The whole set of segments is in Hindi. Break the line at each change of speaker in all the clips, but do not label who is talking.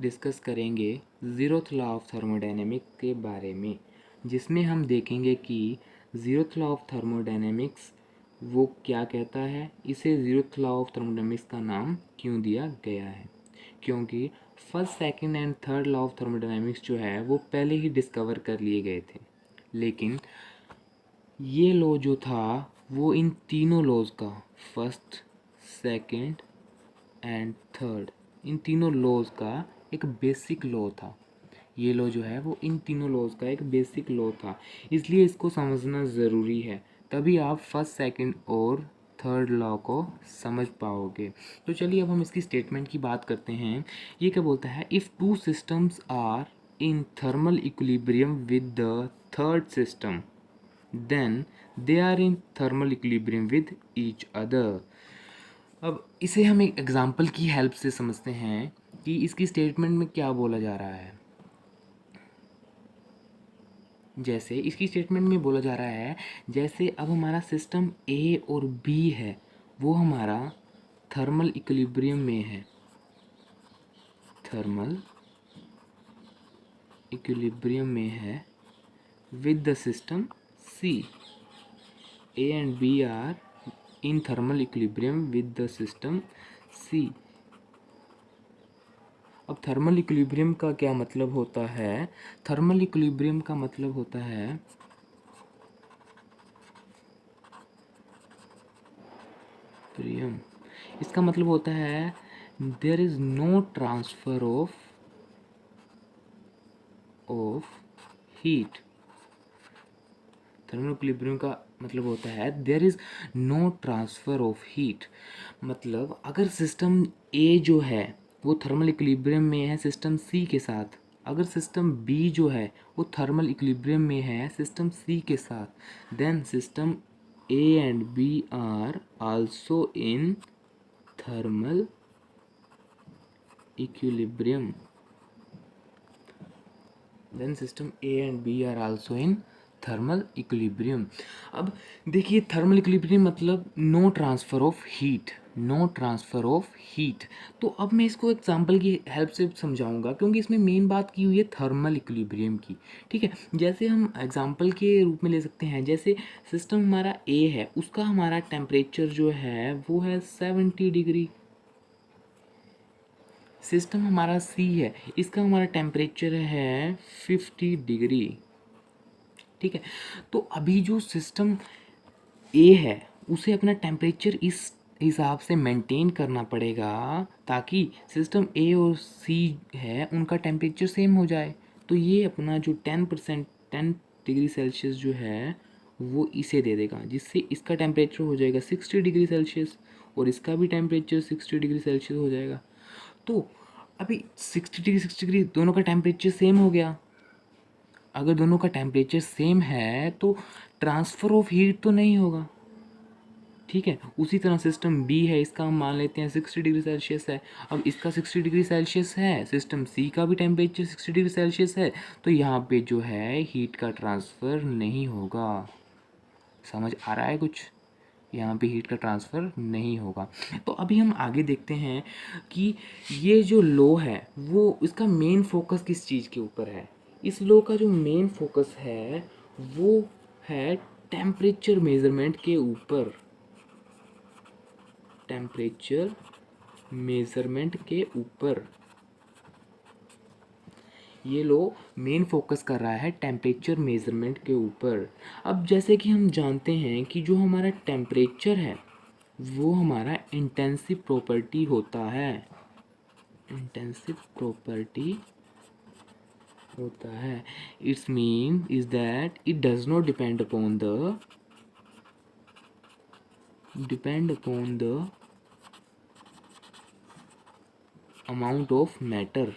डिस्कस करेंगे ज़ीरोथ लॉ ऑफ थर्मोडायनेमिक्स के बारे में, जिसमें हम देखेंगे कि ज़ीरोथ लॉ ऑफ थर्मोडायनेमिक्स वो क्या कहता है, इसे ज़ीरोथ लॉ ऑफ थर्मोडायनेमिक्स का नाम क्यों दिया गया है। क्योंकि first, second and third law of thermodynamics जो है वो पहले ही डिस्कवर कर लिए गए थे, लेकिन ये लॉ जो था वो इन तीनों लॉज का, फर्स्ट, सेकंड एंड थर्ड, इन तीनों लॉज का एक बेसिक लॉ था। ये लॉ जो है वो इन तीनों लॉज का एक बेसिक लॉ था, इसलिए इसको समझना ज़रूरी है, तभी आप फर्स्ट, सेकंड और थर्ड लॉ को समझ पाओगे। तो चलिए अब हम इसकी स्टेटमेंट की बात करते हैं। ये क्या बोलता है, if two systems are in thermal equilibrium with the third system then they are in thermal equilibrium with each other। अब इसे हम एक एग्जांपल की हेल्प से समझते हैं कि इसकी स्टेटमेंट में क्या बोला जा रहा है। जैसे इसकी स्टेटमेंट में बोला जा रहा है, जैसे अब हमारा सिस्टम ए और बी है, वो हमारा थर्मल इक्विलिब्रियम में है, थर्मल इक्विलिब्रियम में है with the system C. A and B are in thermal equilibrium with the system C। अब थर्मल इक्विलिब्रियम का क्या मतलब होता है? थर्मल इक्विलिब्रियम का मतलब होता है प्रियम, इसका मतलब होता है there is no transfer of heat. Thermal equilibrium का मतलब होता है there is no transfer of heat. मतलब अगर सिस्टम ए जो है वो थर्मल इक्विलिब्रियम में है सिस्टम सी के साथ, अगर सिस्टम बी जो है वो थर्मल इक्विलिब्रियम में है सिस्टम सी के साथ, then system A and B are also in thermal equilibrium, then system A and B are also in thermal equilibrium. अब देखिए थर्मल इक्विलिब्रियम मतलब no transfer of heat, no transfer of heat. तो अब मैं इसको एग्जांपल की हेल्प से समझाऊंगा, क्योंकि इसमें मेन बात की हुई है थर्मल इक्विलिब्रियम की। ठीक है, जैसे हम एग्जांपल के रूप में ले सकते हैं, जैसे सिस्टम हमारा ए है, उसका हमारा टेम्परेचर जो है वो है 70 डिग्री। सिस्टम हमारा सी है, इसका हमारा टेम्परेचर है 50 डिग्री। ठीक है, तो अभी जो सिस्टम ए है उसे अपना टेम्परेचर इस हिसाब से मेंटेन करना पड़ेगा ताकि सिस्टम ए और सी है उनका टेम्परेचर सेम हो जाए। तो ये अपना जो 10 डिग्री सेल्सियस जो है वो इसे दे देगा, जिससे इसका टेम्परेचर हो जाएगा 60 डिग्री सेल्सियस और इसका भी टेम्परेचर 60 डिग्री सेल्सियस हो जाएगा। तो अभी 60 डिग्री दोनों का टेम्परेचर सेम हो गया। अगर दोनों का टेम्परेचर सेम है तो ट्रांसफ़र ऑफ हीट तो नहीं होगा। ठीक है, उसी तरह सिस्टम बी है, इसका हम मान लेते हैं 60 डिग्री सेल्सियस है। अब इसका 60 डिग्री सेल्सियस है, सिस्टम सी का भी टेम्परेचर 60 डिग्री सेल्सियस है, तो यहाँ पे जो है हीट का ट्रांसफ़र नहीं होगा। समझ आ रहा है कुछ? यहाँ पे हीट का ट्रांसफ़र नहीं होगा। तो अभी हम आगे देखते हैं कि ये जो लॉ है वो इसका मेन फोकस किस चीज़ के ऊपर है। इस लॉ का जो मेन फोकस है वो है टेम्परेचर मेज़रमेंट के ऊपर, टेम्परेचर मेज़रमेंट के ऊपर। ये लो मेन फोकस कर रहा है टेम्परेचर मेज़रमेंट के ऊपर। अब जैसे कि हम जानते हैं कि जो हमारा टेम्परेचर है वो हमारा इंटेंसिव प्रॉपर्टी होता है, इंटेंसिव प्रॉपर्टी होता है। It's mean is that it does not depend upon the amount of matter.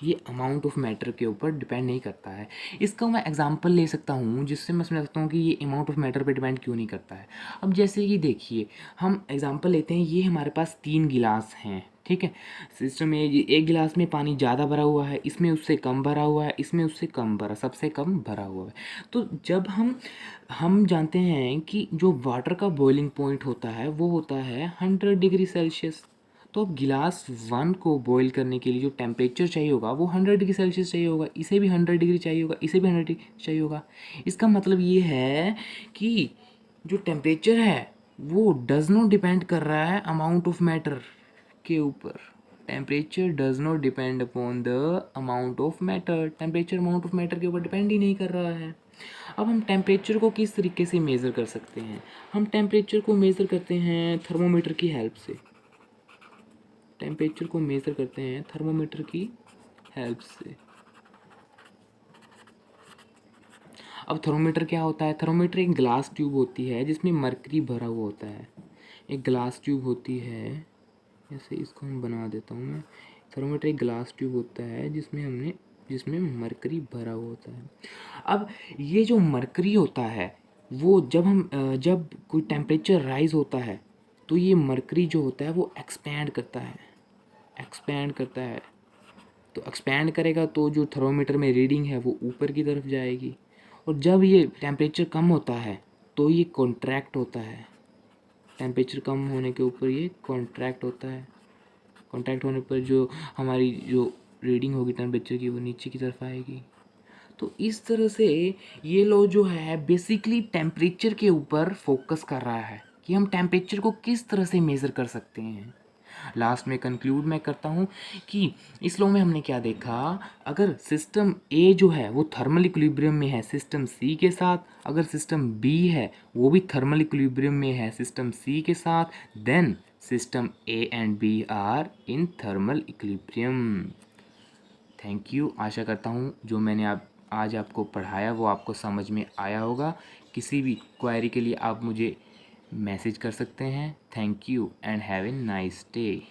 ये अमाउंट ऑफ मैटर के ऊपर डिपेंड नहीं करता है। इसका मैं एग्जांपल ले सकता हूँ जिससे मैं समझ सकता हूँ कि ये अमाउंट ऑफ मैटर पे डिपेंड क्यों नहीं करता है। अब जैसे कि देखिए, हम एग्जांपल लेते हैं, ये हमारे पास 3 गिलास हैं, ठीक है। सिस्टम में एक गिलास में पानी ज़्यादा भरा हुआ है, इसमें उससे कम भरा हुआ है, इसमें उससे कम भरा, सबसे कम भरा हुआ है। तो जब हम जानते हैं कि जो वाटर का बॉइलिंग पॉइंट होता है वो होता है 100 डिग्री सेल्सियस। तो अब गिलास 1 को बॉईल करने के लिए जो टेम्परेचर चाहिए होगा वो 100 डिग्री सेल्सियस चाहिए होगा, इसे भी 100 डिग्री चाहिए होगा, इसे भी 100 डिग्री चाहिए होगा। इसका मतलब ये है कि जो टेम्परेचर है वो डज नॉट डिपेंड कर रहा है अमाउंट ऑफ मैटर के ऊपर। Temperature does not depend upon the amount of matter. Temperature amount of matter के ऊपर डिपेंड ही नहीं कर रहा है। अब हम टेम्परेचर को किस तरीके से मेज़र कर सकते हैं? हम टेम्परेचर को मेज़र करते हैं थर्मोमीटर की हेल्प से। टेम्परेचर को मेज़र करते हैं थर्मोमीटर की हेल्प से। अब थर्मोमीटर क्या होता है? थर्मोमीटर एक ग्लास ट्यूब होती है जिसमें मरकरी भरा हुआ होता है। एक ग्लास ट्यूब होती है, ऐसे इसको हम बना देता हूँ मैं। थर्मोमीटर एक ग्लास ट्यूब होता है जिसमें मरकरी भरा हुआ होता है। अब ये जो मरकरी होता है वो जब कोई टेम्परेचर राइज होता है तो ये मरकरी जो होता है वो एक्सपैंड करता है। तो एक्सपैंड करेगा तो जो थर्मोमीटर में रीडिंग है वो ऊपर की तरफ जाएगी, और जब ये टेम्परेचर कम होता है तो ये कॉन्ट्रैक्ट होता है। टेम्परेचर कम होने के ऊपर ये कॉन्ट्रैक्ट होता है। कॉन्ट्रैक्ट होने पर जो हमारी जो रीडिंग होगी टेम्परेचर की वो नीचे की तरफ आएगी। तो इस तरह से ये लॉ जो है बेसिकली टेम्परेचर के ऊपर फोकस कर रहा है कि हम टेम्परेचर को किस तरह से मेज़र कर सकते हैं। लास्ट में कंक्लूड मैं करता हूँ कि इस लॉ में हमने क्या देखा। अगर सिस्टम ए जो है वो थर्मल इक्विलिब्रियम में है सिस्टम सी के साथ, अगर सिस्टम बी है वो भी थर्मल इक्विलिब्रियम में है सिस्टम सी के साथ, then system A and B are in thermal equilibrium. Thank you. आशा करता हूँ जो मैंने आज आपको पढ़ाया वो आपको समझ में आया होगा। किसी भी क्वेरी के लिए आप मुझे मैसेज कर सकते हैं। Thank you and have a nice day.